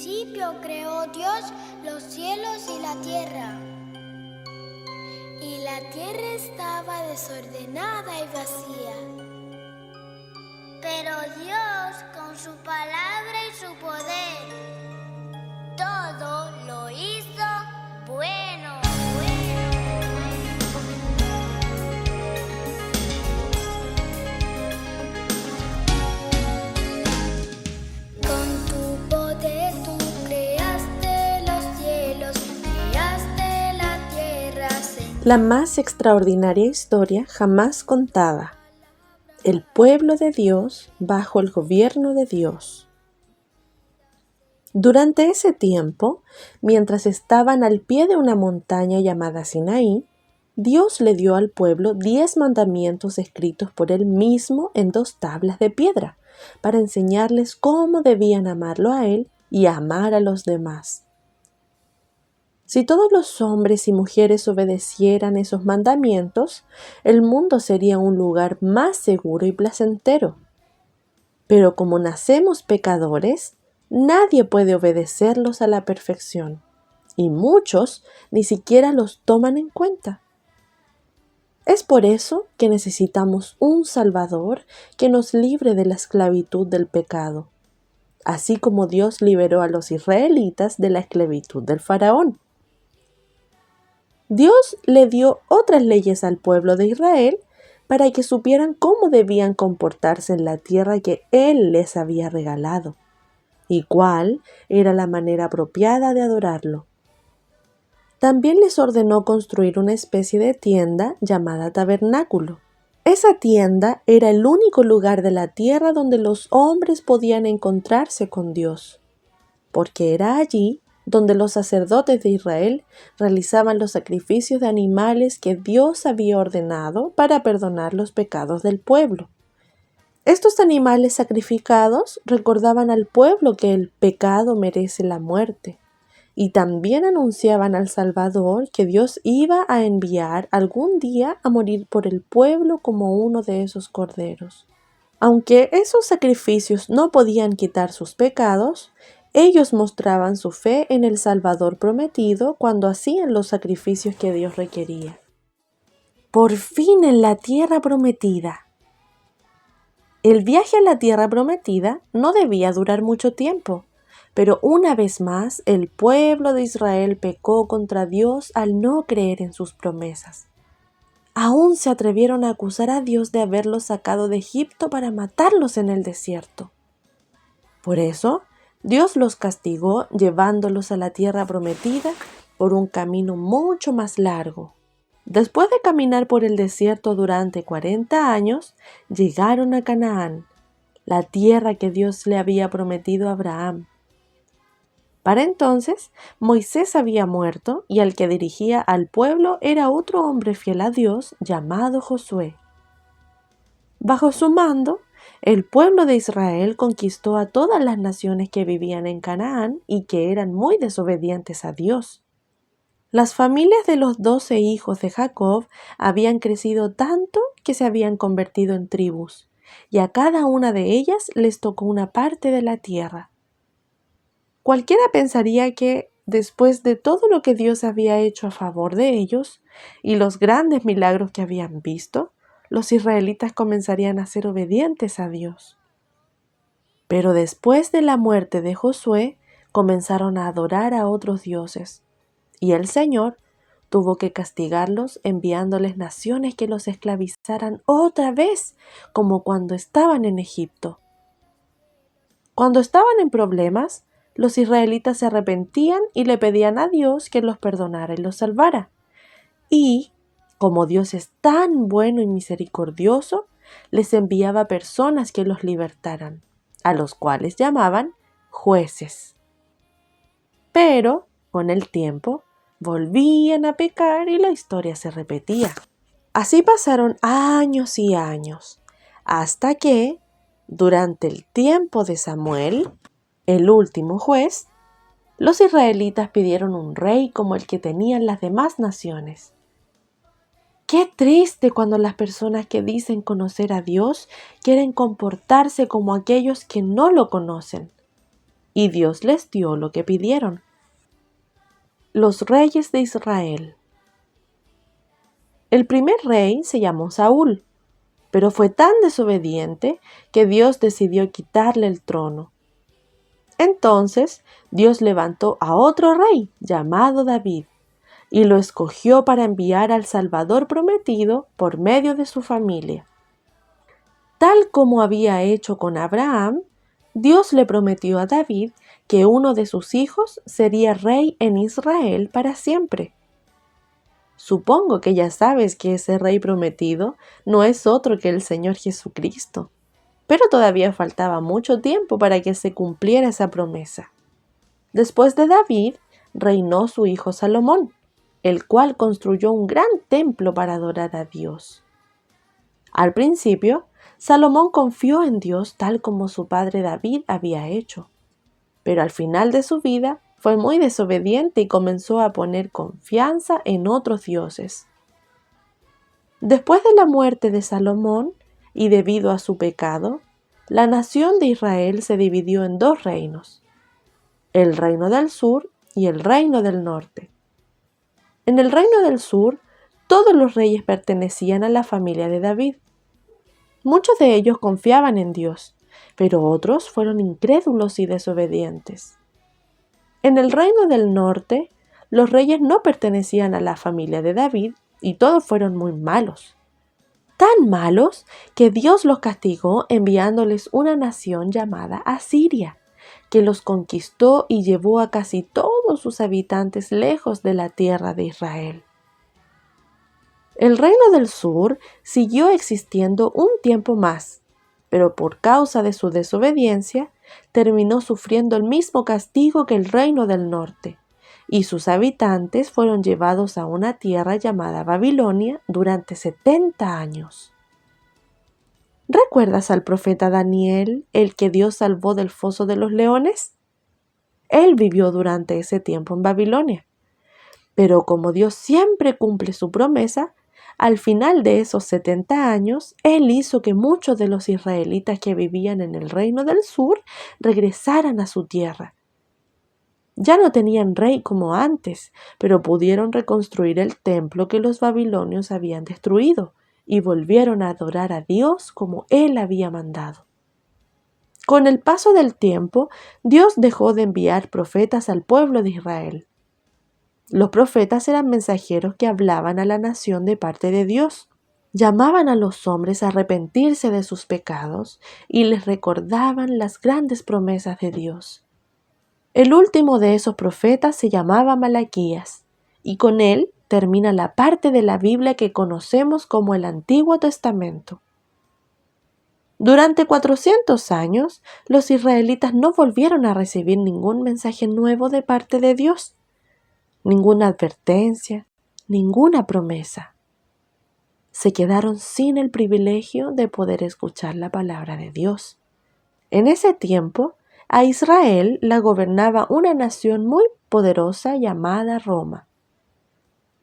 principio creó Dios los cielos y la tierra. Y la tierra estaba desordenada y vacía. Pero Dios, con su palabra y su poder, todo lo hizo bueno. Con tu poder tú creaste los cielos, creaste la tierra, Señor. La más extraordinaria historia jamás contada. El pueblo de Dios bajo el gobierno de Dios. Durante ese tiempo, mientras estaban al pie de una montaña llamada Sinaí, Dios le dio al pueblo 10 mandamientos escritos por él mismo en 2 tablas de piedra, para enseñarles cómo debían amarlo a él y amar a los demás. Si todos los hombres y mujeres obedecieran esos mandamientos, el mundo sería un lugar más seguro y placentero. Pero como nacemos pecadores, nadie puede obedecerlos a la perfección, y muchos ni siquiera los toman en cuenta. Es por eso que necesitamos un Salvador que nos libre de la esclavitud del pecado, así como Dios liberó a los israelitas de la esclavitud del faraón. Dios le dio otras leyes al pueblo de Israel para que supieran cómo debían comportarse en la tierra que Él les había regalado y cuál era la manera apropiada de adorarlo. También les ordenó construir una especie de tienda llamada tabernáculo. Esa tienda era el único lugar de la tierra donde los hombres podían encontrarse con Dios, porque era allí donde los sacerdotes de Israel realizaban los sacrificios de animales que Dios había ordenado para perdonar los pecados del pueblo. Estos animales sacrificados recordaban al pueblo que el pecado merece la muerte, y también anunciaban al Salvador que Dios iba a enviar algún día a morir por el pueblo como uno de esos corderos. Aunque esos sacrificios no podían quitar sus pecados, ellos mostraban su fe en el Salvador prometido cuando hacían los sacrificios que Dios requería. Por fin en la tierra prometida. El viaje a la tierra prometida no debía durar mucho tiempo, pero una vez más el pueblo de Israel pecó contra Dios al no creer en sus promesas. Aún se atrevieron a acusar a Dios de haberlos sacado de Egipto para matarlos en el desierto. Por eso, Dios los castigó llevándolos a la tierra prometida por un camino mucho más largo. Después de caminar por el desierto durante 40 años, llegaron a Canaán, la tierra que Dios le había prometido a Abraham. Para entonces, Moisés había muerto y el que dirigía al pueblo era otro hombre fiel a Dios llamado Josué. Bajo su mando, el pueblo de Israel conquistó a todas las naciones que vivían en Canaán y que eran muy desobedientes a Dios. Las familias de los 12 hijos de Jacob habían crecido tanto que se habían convertido en tribus, y a cada una de ellas les tocó una parte de la tierra. Cualquiera pensaría que, después de todo lo que Dios había hecho a favor de ellos y los grandes milagros que habían visto, los israelitas comenzarían a ser obedientes a Dios. Pero después de la muerte de Josué, comenzaron a adorar a otros dioses, y el Señor tuvo que castigarlos enviándoles naciones que los esclavizaran otra vez, como cuando estaban en Egipto. Cuando estaban en problemas, los israelitas se arrepentían y le pedían a Dios que los perdonara y los salvara. Y, como Dios es tan bueno y misericordioso, les enviaba personas que los libertaran, a los cuales llamaban jueces. Pero, con el tiempo, volvían a pecar y la historia se repetía. Así pasaron años y años, hasta que, durante el tiempo de Samuel, el último juez, los israelitas pidieron un rey como el que tenían las demás naciones. Qué triste cuando las personas que dicen conocer a Dios quieren comportarse como aquellos que no lo conocen. y Dios les dio lo que pidieron. Los reyes de Israel. El primer rey se llamó Saúl, pero fue tan desobediente que Dios decidió quitarle el trono. Entonces Dios levantó a otro rey llamado David y lo escogió para enviar al Salvador prometido por medio de su familia. Tal como había hecho con Abraham, Dios le prometió a David que uno de sus hijos sería rey en Israel para siempre. Supongo que ya sabes que ese rey prometido no es otro que el Señor Jesucristo, pero todavía faltaba mucho tiempo para que se cumpliera esa promesa. Después de David, reinó su hijo Salomón, el cual construyó un gran templo para adorar a Dios. Al principio, Salomón confió en Dios tal como su padre David había hecho, pero al final de su vida fue muy desobediente y comenzó a poner confianza en otros dioses. Después de la muerte de Salomón, y debido a su pecado, la nación de Israel se dividió en dos reinos, el reino del sur y el reino del norte. En el reino del sur, todos los reyes pertenecían a la familia de David. Muchos de ellos confiaban en Dios, pero otros fueron incrédulos y desobedientes. En el reino del norte, los reyes no pertenecían a la familia de David y todos fueron muy malos. Tan malos que Dios los castigó enviándoles una nación llamada Asiria, que los conquistó y llevó a casi todos sus habitantes lejos de la tierra de Israel. El reino del sur siguió existiendo un tiempo más, pero por causa de su desobediencia, terminó sufriendo el mismo castigo que el reino del norte, y sus habitantes fueron llevados a una tierra llamada Babilonia durante 70 años. ¿Recuerdas al profeta Daniel, el que Dios salvó del foso de los leones? Él vivió durante ese tiempo en Babilonia. Pero como Dios siempre cumple su promesa, al final de esos 70 años, Él hizo que muchos de los israelitas que vivían en el reino del sur regresaran a su tierra. Ya no tenían rey como antes, pero pudieron reconstruir el templo que los babilonios habían destruido y volvieron a adorar a Dios como Él había mandado. Con el paso del tiempo, Dios dejó de enviar profetas al pueblo de Israel. Los profetas eran mensajeros que hablaban a la nación de parte de Dios. Llamaban a los hombres a arrepentirse de sus pecados y les recordaban las grandes promesas de Dios. El último de esos profetas se llamaba Malaquías, y con él termina la parte de la Biblia que conocemos como el Antiguo Testamento. Durante 400 años, los israelitas no volvieron a recibir ningún mensaje nuevo de parte de Dios. Ninguna advertencia, ninguna promesa. Se quedaron sin el privilegio de poder escuchar la palabra de Dios. En ese tiempo, a Israel la gobernaba una nación muy poderosa llamada Roma.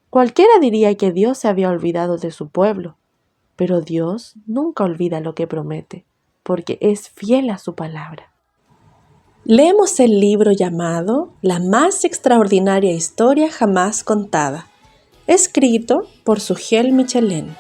Cualquiera diría que Dios se había olvidado de su pueblo, pero Dios nunca olvida lo que promete, porque es fiel a su palabra. Leemos el libro llamado La más extraordinaria historia jamás contada, escrito por Sugel Michelén.